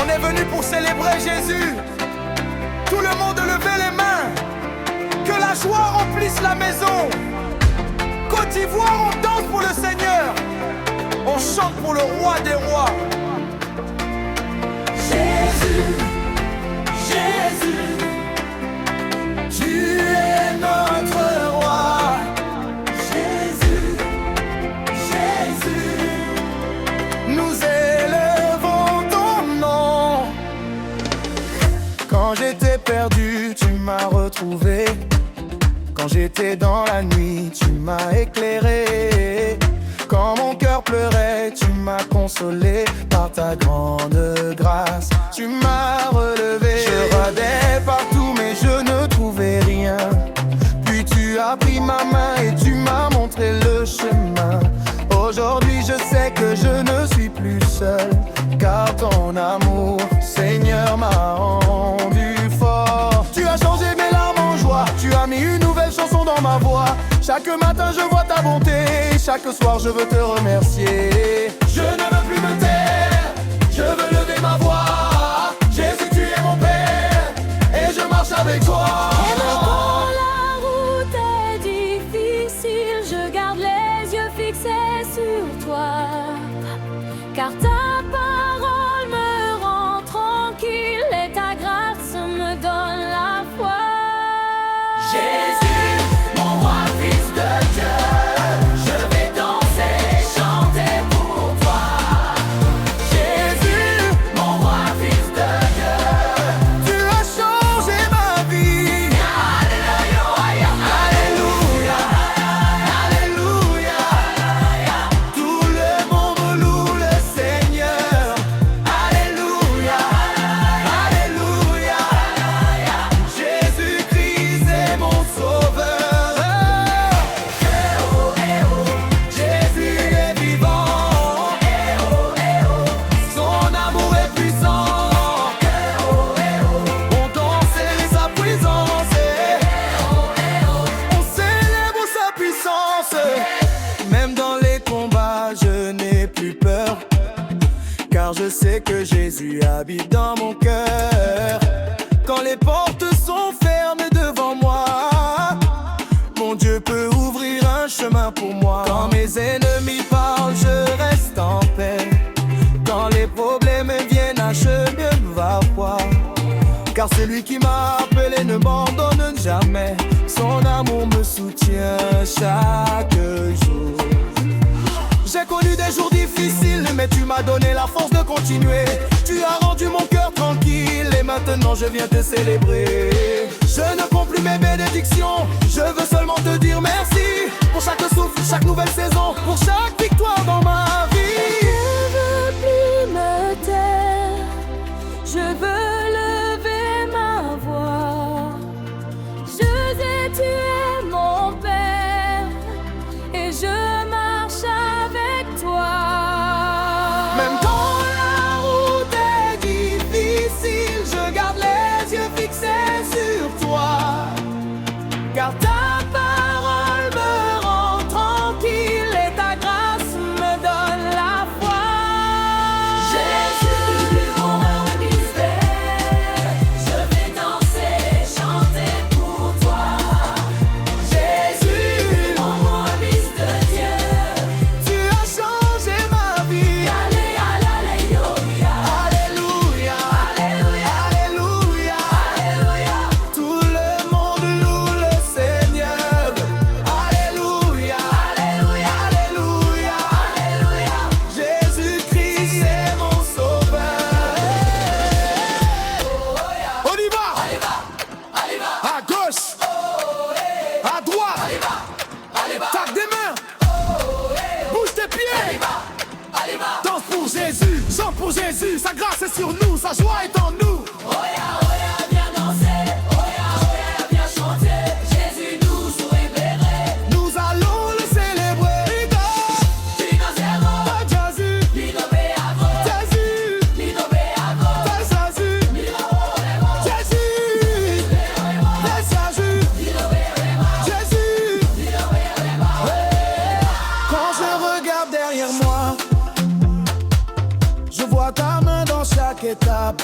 On est venu pour célébrer Jésus. Tout le monde levait les mains. Que la joie remplisse la maison. Côte d'Ivoire, on danse pour le Seigneur. On chante pour le roi des rois. Jésus, Jésus, tu es notre roi. Jésus, Jésus, nous élevons ton nom. Quand j'étais perdu, tu m'as retrouvé. Quand j'étais dans la nuit, tu m'as éclairé. Quand mon cœur pleurait, tu m'as consolé. Par ta grande grâce, tu m'as relevé. Je rôdais partout mais je ne trouvais rien. Puis tu as pris ma main et tu m'as montré le chemin. Aujourd'hui je sais que je ne suis plus seul, car ton amour, Seigneur, m'a rendu fort. Tu as changé mes larmes en joie, tu as mis une nouvelle chanson dans ma voix. Chaque matin je vois ta bonté, chaque soir je veux te remercier. Je ne veux plus me taire, je veux lever ma voix. Jésus, tu es mon Père, et je marche avec toi. Et même quand la route est difficile, je garde les yeux fixés sur toi. Car ta parole me rend tranquille et ta grâce me donne la foi. Jésus, mon roi, fils de Dieu, je vais danser, chanter pour toi. Jésus, mon roi, fils de Dieu, tu as changé ma vie. Alléluia, Alléluia, Alléluia. Tout le monde loue le Seigneur. Alléluia, Alléluia. Jésus-Christ est mon sauveur. Jésus est vivant. Son amour est puissant. On danse sa puissance. On célèbre sa puissance. Même dans les combats, je n'ai plus peur, car je sais que Jésus habite dans mon cœur. Quand les portes sont fermées devant moi, mon Dieu peut ouvrir un chemin pour moi. Quand mes ennemis parlent, je reste en paix. Quand les problèmes viennent, un chemin va voir. Car celui qui m'a appelé ne m'abandonne jamais. Son amour me soutient chaque jour. J'ai connu des jours difficiles, mais tu m'as donné la force de continuer. Tu as rendu mon cœur tranquille et maintenant je viens te célébrer. Je ne compte plus mes bénédictions, je veux seulement te dire merci. Pour chaque souffle, chaque nouvelle saison, pour chaque victoire dans ma vie. Je veux plus me taire, je veux lever ma voix. Je sais tu es mon Père et je marche avec toi. Même quand la route est difficile, je garde les yeux fixés sur toi. Car ta parole me rend tranquille et ta grâce me donne la foi. Jésus, mon roi mystère, je vais danser, chanter pour toi. Jésus, mon roi fils de Dieu, tu as changé ma vie. Alléluia, Alléluia, Alléluia, Alléluia. Tout le monde loue le Seigneur. Alléluia, Alléluia, Alléluia, Alléluia. Jésus-Christ est mon sauveur. On y va, à gauche, à droite, tape des mains, bouge tes pieds, danse pour Jésus, chante pour Jésus. Sa grâce est sur nous, sa joie est en nous. Viens danser, viens chanter. Jésus nous révéré, nous allons le célébrer. Jésus, Jésus, Jésus, quand je regarde derrière moi, je vois ta main dans chaque étape.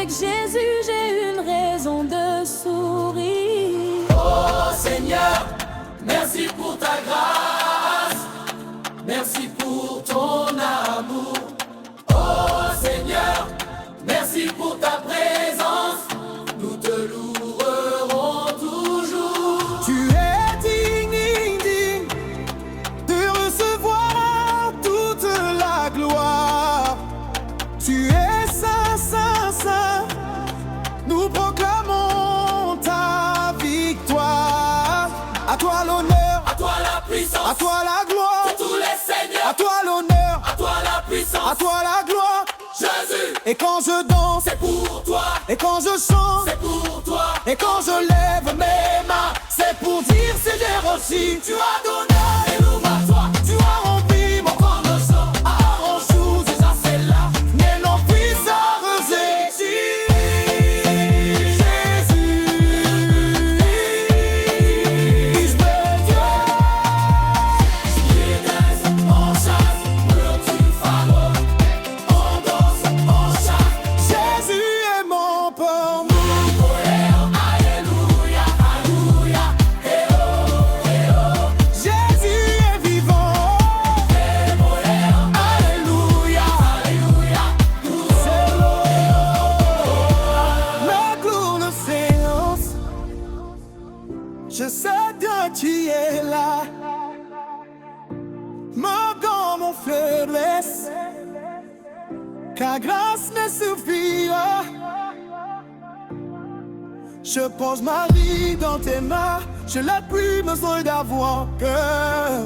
avec Jésus, j'ai une raison de sourire. Oh Seigneur, merci pour ta grâce, merci pour ton amour. Oh Seigneur, merci pour ta présence, nous te louerons toujours. Tu es digne de recevoir toute la gloire. Tu es saint, saint, saint, nous proclamons ta victoire. À toi l'honneur, À toi la puissance, à toi la gloire, tous les seigneurs. à toi l'honneur, À toi la puissance, à toi la gloire. Jésus, Et quand je danse, c'est pour toi, et quand je chante, c'est pour toi. et quand je lève mes mains, c'est pour dire Seigneur aussi. Tu as donné, Alléluia, toi, tu as rempli mon corps de sang. Aaron joue, déjà c'est là, mais non puisse arroser. Jésus, je veux Dieu. on chasse, tu pharaon. On danse, on chasse. Jésus est mon porte. Alléluia, alléluia, eh oh, eh oh. Jésus est vivant. Alléluia, Alléluia, c'est le clown de séance. Je sais bien tu es là, malgré mon faiblesse, ta grâce me suffira. Je pose ma vie dans tes mains, je n'ai plus besoin d'avoir peur,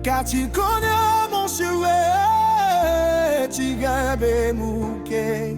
car tu connais mon chemin, tu gagnes mon cœur.